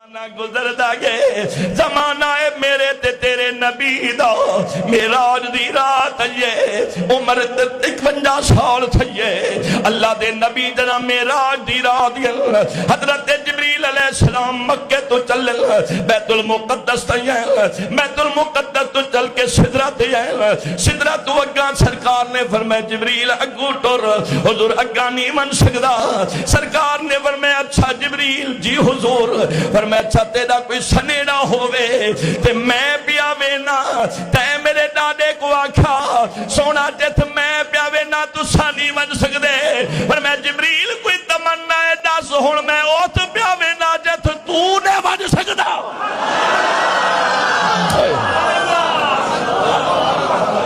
گزردا گئے زمانہ ہے میرے تے تیرے نبی دا معراج دی رات ہے عمر 51 سال تھئے اللہ دے نبی جنا معراج دی رات حضرت جبریل علیہ السلام مکے تو چلن بیت المقدس تھئے بیت المقدس تو چل کے سدرہ تے آئے سدرہ تو اگاں سرکار نے فرمایا جبریل اگو ٹر حضور اگاں نہیں من سکدا سرکار نے فرمایا اچھا جبریل جی حضور فرمایا اچھا تیرا کوئی سنیڑا ہوئے تے میں پیاوے نا تے میرے ڈاڈے کو آکھا سونا جت میں پیاوے نا تو سانی من سکدے پر میں جبریل کوئی تمنا ہے دس ہون میں اوت پیاوے نا جت تو نے من سکدا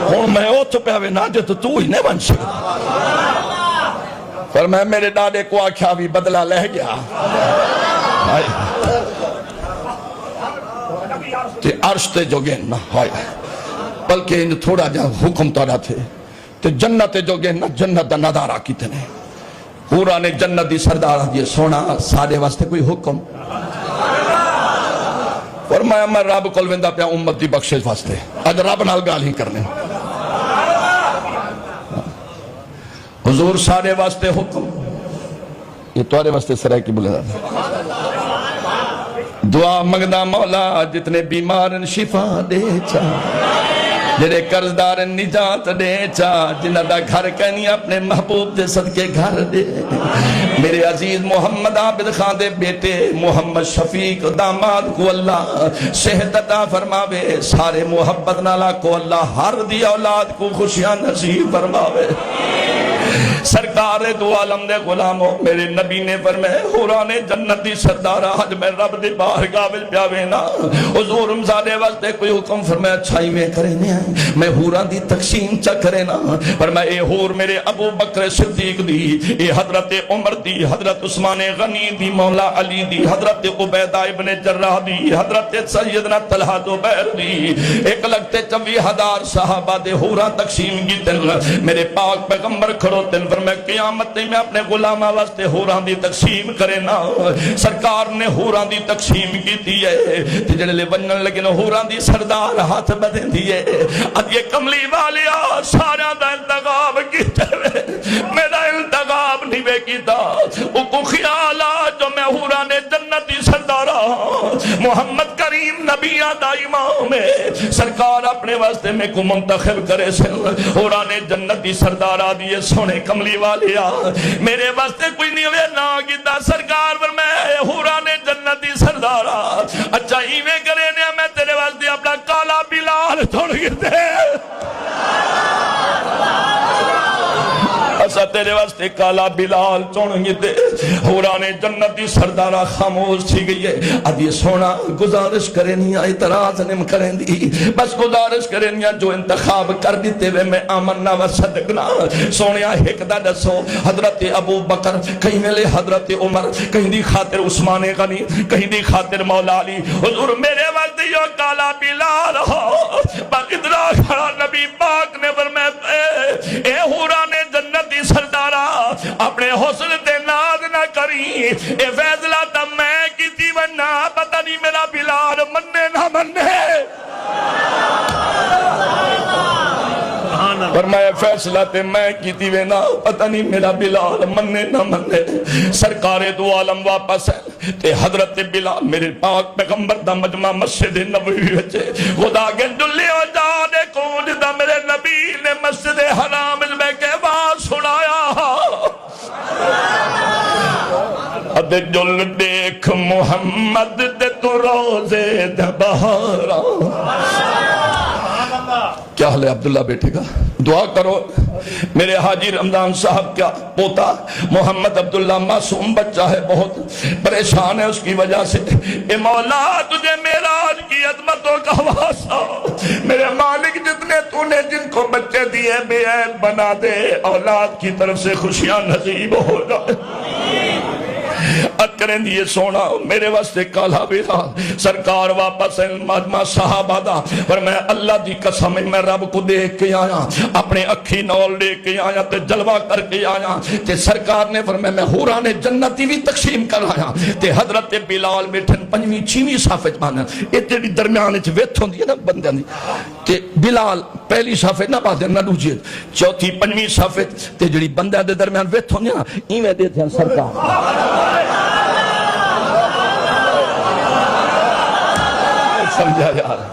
ہون میں اوت پیاوے نا جت تو ہی نے من سکدا پر میں میرے ڈاڈے کو آکھا بھی بدلہ لہ گیا تے عرش تے جو گئے نا بلکہ ان تھوڑا جا حکم تارا تھے تے جنت جو گئے نا جنت دا نظارہ کی تنے پورا نے جنت دی سردارہ دیئے سونا سارے واسطے کوئی حکم فرمایا میں رب کول ویندا پیا امت دی بخشش واسطے اج رب نال گال ہی کرنے حضور سارے واسطے حکم یہ تمہارے واسطے سرائے کی بولے دعا مگدہ مولا جتنے بیمار شفا دے چا جنہیں قرضدار نجات دے چا جنہ دا گھر کہنی اپنے محبوب دے صدقے گھر دے میرے عزیز محمد عابد خان دے بیٹے محمد شفیق داماد کو اللہ صحت عطا فرماوے سارے محبت نالا کو اللہ ہر دی اولاد کو خوشیاں نصیب فرماوے سرکار دو عالم دے غلاموں میرے نبی نے فرمائے حوران جنت دی سردارہ حج میں رب دی بارگاہ وچ پیاوے نا حضور رمضانے واسطے کوئی حکم فرمایا اچھائی میں کرے میں حوران دی تقسیم چا کرے نا فرمائے اے حور میرے ابو بکر صدیق دی اے حضرت عمر دی حضرت عثمان غنی دی مولا علی دی حضرت عبیدہ ابن جراح دی حضرت سیدنا طلحہ زبیر دی 1,24,000 صحابہ دے حوران تقسیم کی تن میرے پاک پیغمبر کھڑو تن فرمائے قیامت میں اپنے غلامہ واسطے حوران دی تقسیم کرے نا سرکار نے حوران دی تقسیم کی دیئے جڑے لے ونن لگے نا حوران دی سردار ہاتھ بدن دیئے اب یہ کملی والیا سارا دا انتخاب کیتے ہوئے میرا انتخاب نہیں بے کیتا او کو خیالا جو میں حوران جنتی سردارہ محمد کریم نبی آدھا امام ہے سرکار اپنے واسطے میں کو منتخب کرے سے حوران جنتی سردارہ دیئے سونے کملی والیا میرے واسطے کوئی نہیں ہوئے نا گیتا سرکار پر میں حوران جنتی سردارہ اچھا ہی میں کرے نے میں تیرے واسطے اپنا کالا بلال چھوڑ گئے ایسا تیرے واسطے کالا بلال چونگی دے حوران جنتی سردارہ خاموش تھی گئی ہے اب یہ سونا گزارش کریں نہیں اعتراض نم کریں دی بس گزارش کریں نہیں جو انتخاب کر دیتے ہوئے میں آمنہ و صدقنا سونیا حقدہ دسو حضرت ابو بکر کہیں ملے حضرت عمر کہیں دی خاطر عثمان غنی کہیں دی خاطر مولا علی حضور میرے واسطے یہ کالا بلال ہو باقدرہ کھڑا نبی پاک نے فرمایا اے حوران جنتی سردارہ اپنے حسن تے ناز نہ کری اے فیضلہ تا میں کیتی ونہ پتہ نہیں میرا بلال مننے نہ مننے فرمایا فیصلہ تے میں کیتی وینا پتہ نہیں میرا بلال مننے نہ مننے سرکار دو عالم واپس ہے تے حضرت بلال میرے پاک پیغمبر دا مجمع مسجد نبوی وچے خدا کے دلی ہو جانے کون دا میرے نبی نے مسجد حرام میں کے بعد سنایا ادھے جل دیکھ محمد دے تو روزے دے بہارا کیا حال ہے عبداللہ بیٹے کا دعا کرو میرے حاجی رمضان صاحب کا پوتا محمد عبداللہ معصوم بچہ ہے بہت پریشان ہے اس کی وجہ سے اے مولا تجھے معراج کی عظمتوں کا واسطہ میرے مالک جتنے تو نے جن کو بچے دیے بے عیب بنا دے اولاد کی طرف سے خوشیاں نصیب ہو جائے کریں دیئے سونا میرے واسطے کالا بلال سرکار واپس مجمع صحابہ دا پر میں اللہ دی قسم میں رب کو دیکھ کے آیا اپنے اکھی نول لے کے آیا تے جلوہ کر کے آیا تے سرکار نے فرمایا میں حوران جنتی بھی تقسیم کر آیا تے حضرت بلال بیٹھن 5ویں 6ویں صف وچ باندھن اے تیری درمیان وچ ویتھ ہوندی ہے نا بندیاں دی تے بلال پہلی صف نہ باندھن نہ دوجی چوتھی 5ویں صف وچ تے جڑی بندیاں دے درمیان ویتھ ہوندی ہے نا ایویں دے تھے سرکار سمجھا یار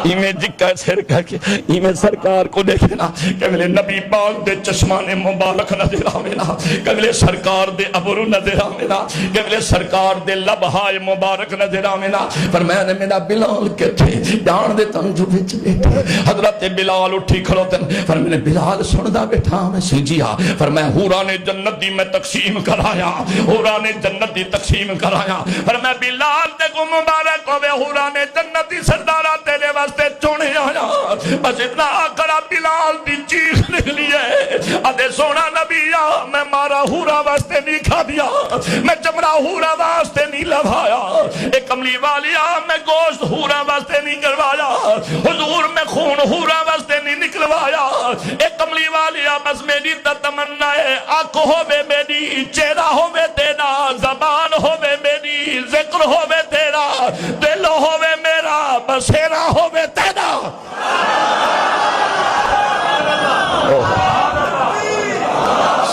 ایمیں جکا سر کر کے ایمیں سرکار کو دیکھنا کہ ملے نبی پاک دے چشمان مبارک نظر آمینا کہ ملے سرکار دے ابرو نظر آمینا کہ ملے سرکار دے لبہائے مبارک نظر آمینا پر میں نے میرا بلال کے تھے جان دے تن جو بچ بیٹھے حضرت بلال اٹھی کھلوتن پر میں نے بلال سندہ بیٹھا میں سیجیا پر میں حوران جنتی میں تقسیم کرایا حوران جنتی تقسیم کرایا پر میں بلال دے کو مبارک ہوئے حوران جنتی سردارہ تیرے واسطے چونے آیا بس اتنا آکڑا بلال دی چیخ نکلی ہے آدھے سونا نبی میں مارا ہورا واسطے نہیں کھا دیا میں چمڑا ہورا واسطے نہیں لبھایا ایک کملی والیا میں گوشت ہورا واسطے نہیں کروایا حضور میں خون ہورا واسطے نہیں نکلوایا ایک کملی والیا بس میری تمنا ہے آنکھ ہوے میری چہرہ ہوے تیرا زبان ہوے میری ذکر ہوے تیرا دل ہوے میرا بسیرا ہوے تیرا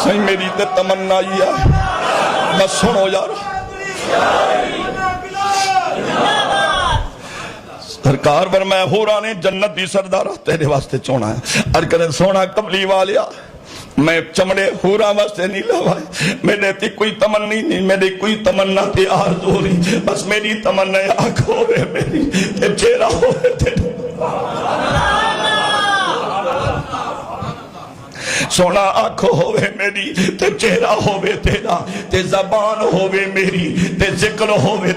صحیح میری تے تمنا یہ ہے بس سنو یار سرکار پر میں حوران جنت دی سردارہ تیرے واسطے چونا ہے ارکن سونا کملی والیا میں چمڑے حورا واسطے نہیں لوائے میرے تی کوئی تمنی نہیں میری کوئی تمنا تی آرزو نہیں بس میری تمنا آنکھ ہوئے میری تے چہرہ ہوئے تیرے سونا آنکھ ہوئے میری تے چہرہ ہوئے تیرا تے زبان ہوئے میری تے ذکر ہوئے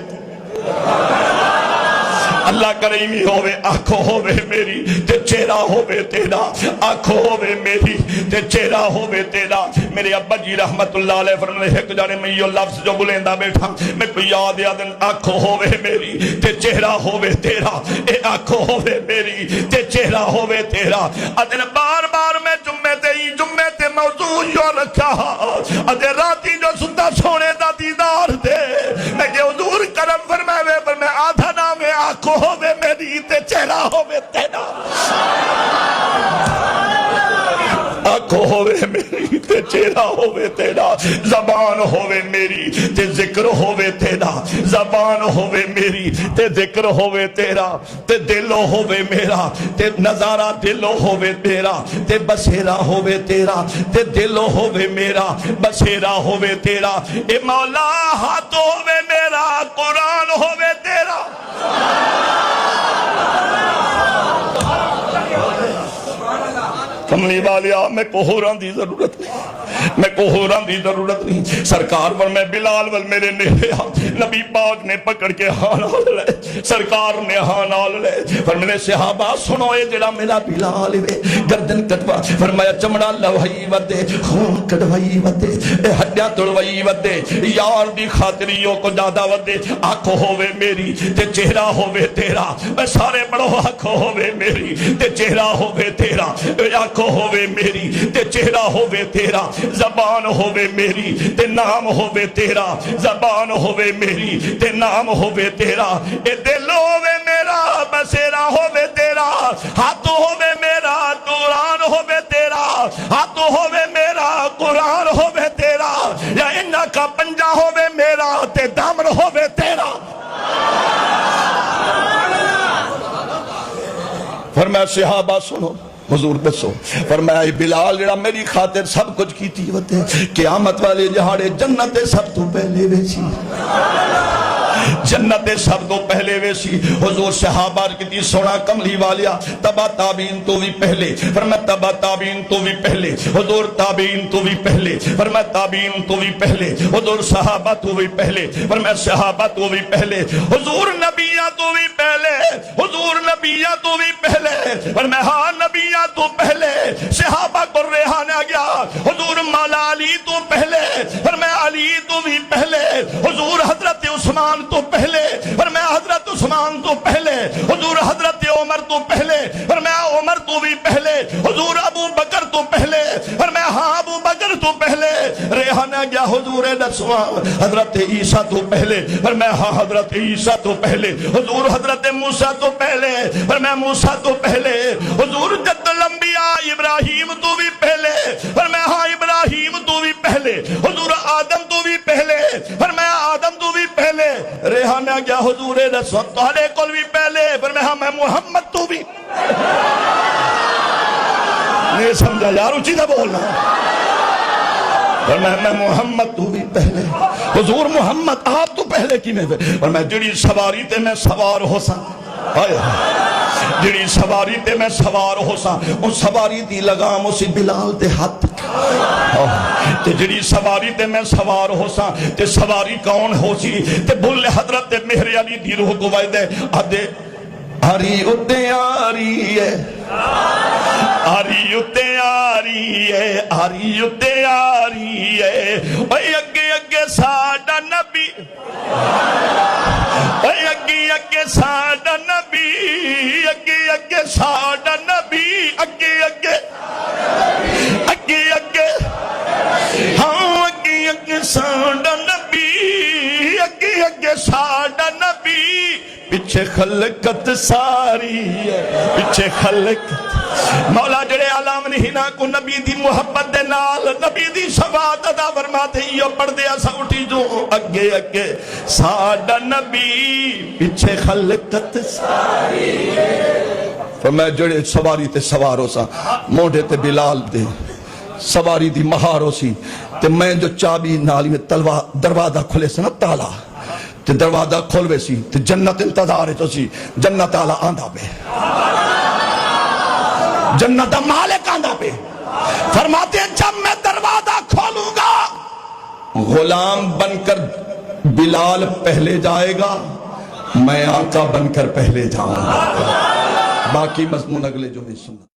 اللہ کریمی ہوئے آنکھوں ہوئے میری تے چہرہ ہوئے تیرا آنکھوں ہوئے میری تے چہرہ ہوئے تیرا میرے ابا جی رحمت اللہ علیہ فرمانے ایک جانے میں یہ لفظ جو بلیندہ بیٹھا میں کوئی یاد یادن آنکھوں ہوئے میری تے چہرہ ہوئے تیرا اے آنکھوں ہوئے میری تے چہرہ ہوئے تیرا ادن بار بار میں جمعے تے موضوع یوں رکھا ادن راتی جو سندہ سونے دا دیدار دے میں کہ حضور کرم فرمائے پر میں آدھا نام آنکھوں ہوئے میری تے چہرہ ہوئے تیرا آنکھوں ہوئے میری تے چہرہ ہوئے تیرا زبان ہوئے میری تے ذکر ہوئے تیرا زبان ہوئے میری تے ذکر ہوئے تیرا تے دل ہوئے میرا تے نظارہ دل ہوئے میرا تے بسیرہ ہوئے تیرا تے دل ہوئے میرا بسیرہ ہوئے تیرا اے مولا ہاتھ ہوئے میرا قرآن ہوئے تیرا کملی والیا میں کو حوران دی ضرورت نہیں میں کو حوران دی ضرورت نہیں سرکار پر میں بلال وال میرے نیلے نبی پاک نے پکڑ کے ہاں آل لے سرکار نے ہاں آل لے پر میرے صحابہ سنوئے جڑا میرا بلال وے گردن کٹوا فرمایا چمڑا لوہائی ودے خون کٹوائی ودے ہڈیاں توڑوائی ودے یار دی خاطریوں کو زیادہ ودے آنکھوں ہوئے میری تے چہرہ ہوئے تیرا میں سارے بڑوں آنکھوں ہوئے میری تے چہرہ ہوئے تیرا آنکھوں ہوئے میری تے چہرہ ہوئے تیرا زبان ہوئے میری تے نام ہوئے تیرا زبان ہوئے میری تے نام ہوئے تیرا اے دل ہوئے میرا بسیرہ ہوئے تیرا ہاتھ ہوئے میرا قرآن ہوئے تیرا ہاتھ ہوئے میرا قرآن ہوئے تیرا یا انہا کا پنجہ ہوئے میرا تے دامن ہوئے تیرا فرمایا صحابہ سنو حضور دسو فرمایا بلال جڑا میری خاطر سب کچھ کی تھی وتے قیامت والے جہاڑے جنت سب تو پہلے ویسی جنت سب تو پہلے ویسی حضور صحابہ کی تھی سونا کملی والیا تبا تابعین تو بھی پہلے فرمایا تبا تابعین تو بھی پہلے حضور تابعین تو بھی پہلے فرمایا تابعین تو بھی پہلے حضور صحابہ تو بھی پہلے فرمایا صحابہ تو بھی پہلے حضور نبیہ تو بھی پہلے حضور نبیاں تو بھی پہلے، فرمایا ہاں نبیاں تو پہلے، صحابہ کو ریحانہ گیا، حضور مولا علی تو پہلے، فرمایا علی تو بھی پہلے، حضور حضرت عثمان تو پہلے، فرمایا حضرت عثمان تو پہلے، حضور حضرت عمر تو پہلے، فرمایا عمر تو بھی پہلے، حضور ابو بکر تو پہلے، فرمایا ہاں ابو بکر تو پہلے، ریحانہ گیا حضور دسواں حضرت عیسیٰ تو پہلے، فرمایا ہاں حضرت عیسیٰ تو پہلے، حضور حضرت موسیٰ تو پہلے، فرمایا موسیٰ تو پہلے، حضور جد الانبیاء ابراہیم تو بھی پہلے، فرمایا ہاں ابراہیم تو بھی پہلے، حضور آدم تو بھی پہلے، فرمایا آدم تو بھی پہلے، ریحانہ گیا حضور رسول تہاڈے کول بھی پہلے، فرمایا ہاں میں محمد تو بھی نہیں سمجھا یار اچھی نہ بولنا، فرمایا میں محمد تو بھی پہلے، حضور محمد آپ تو پہلے کی میں فرمایا جڑی سواری تے میں سوار ہو سا، جڑی سواری تے میں سوار ہو سا، ان سواری دی لگام اسی بلال تے ہاتھ، تے جڑی سواری تے میں سوار ہو سا، تے سواری کون ہو سی، تے بھولے حضرت مہر علی دی روح کو وائدے آدھے آری اتے آری ہے، آری اتے آری ہے، آری اتے آری ہے، اے اگے اگے ساڈا نبی، اے اگے اگے ساڈا نبی، اگے اگے ساڈا نبی، اگے اگے اگے اگے ہاں اگے اگے ساڈا نبی، اگے اگے ساڈا نبی، پیچھے خلقت ساری ہے، پیچھے خلقت مولا جڑے عالم نہیں نہ کو نبی دی محبت دے نال نبی دی شفاعت ادا فرماتے یہ پڑھ دے اسا اٹھی جو اگے اگے ساڈا نبی پیچھے خلقت ساری ہے، فرمایا جڑے سواری تے سوار ہو سا موڑے تے بلال دے سواری دی مہار ہو سی تے میں جو چابی نالی میں دروازہ کھلے سے نا تالا تے دروازہ کھولوے سی تے جنت انتظار ہے تو سی جنت آلہ آندھا پہ جنت مالک آندھا پہ فرماتے ہیں جب میں دروازہ کھولوں گا غلام بن کر بلال پہلے جائے گا، میں آقا بن کر پہلے جاؤں گا، باقی مضمون اگلے جو میں سننا